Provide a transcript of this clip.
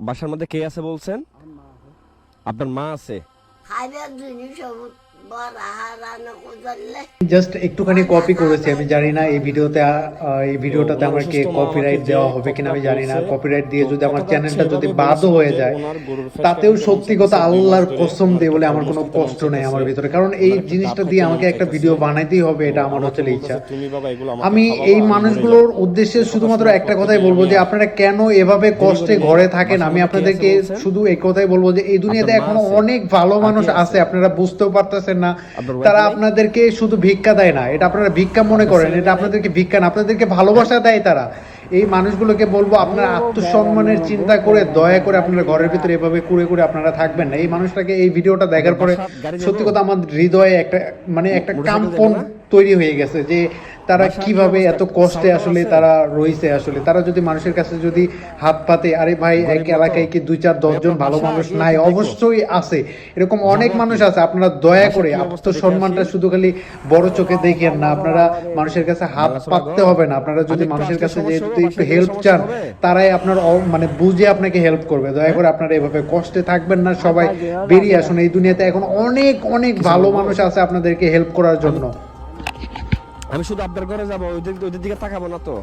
বাসার মধ্যে কে আছে বলছেন? আপনার মা আছে? জাস্ট একটুখানি কপি করেছি, আমি জানি না এই ভিডিওটাতে আমাকে কপিরাইট দেওয়া হবে কিনা আমি জানি না। কপিরাইট দিয়ে যদি আমার চ্যানেলটা যদি বাদও হয়ে যায়, তাতেও সত্যি কথা আল্লাহর কসম দিয়ে বলে আমার কোনো কষ্ট নেই আমার ভিতরে, কারণ এই জিনিসটা দিয়ে আমাকে একটা ভিডিও বানাইতেই হবে, এটা আমার হচ্ছে ইচ্ছা। আমি এই মানুষগুলোর উদ্দেশ্যে শুধুমাত্র একটা কথাই বলবো যে আপনারা কেন এভাবে কষ্টে ঘরে থাকেন। আমি আপনাদেরকে শুধু এই কথাই বলবো যে এই দুনিয়াতে এখনো অনেক ভালো মানুষ আছে, আপনারা বুঝতেও পারতেছেন না। তারা আপনাদেরকে শুধু ভিক্ষা দেয় না, এটা আপনারা ভিক্ষা মনে করেন, এটা আপনাদেরকে ভিক্ষা না, আপনাদেরকে ভালোবাসা দেয় তারা। এই মানুষগুলোকে বলবো আপনারা আত্মসম্মানের চিন্তা করে দয়া করে আপনারা ঘরের ভিতরে এভাবে কুড়ে কুড়ে আপনারা থাকবেন না। এই মানুষটাকে এই ভিডিওটা দেখার পরে সত্যি কথা আমার হৃদয়ে একটা কাম্পন তৈরি হয়ে গেছে যে তারা কিভাবে এত কষ্টে আসলে তারা রয়েছে। আসলে তারা যদি মানুষের কাছে যদি হাত পাতে, আরে ভাই এক এলাকায় কি 2-4-10 জন ভালো মানুষ নাই? অবশ্যই আছে, এরকম অনেক মানুষ আছে। আপনারা দয়া করে আত্মসম্মানটা শুধু খালি বড় চোখে দেখেন না, আপনারা মানুষের কাছে হাত পাততে হবে না। আপনারা যদি মানুষের কাছে যেহেতু একটু হেল্প চান, তারাই আপনার বুঝে আপনাকে হেল্প করবে। দয়া করে আপনারা এভাবে কষ্টে থাকবেন না, সবাই বেরিয়ে আসুন। এই দুনিয়াতে এখন অনেক অনেক ভালো মানুষ আছে আপনাদেরকে হেল্প করার জন্য। আমি শুধু আপনার ঘরে যাবো, ওদের দিকে তাকাবো না তো।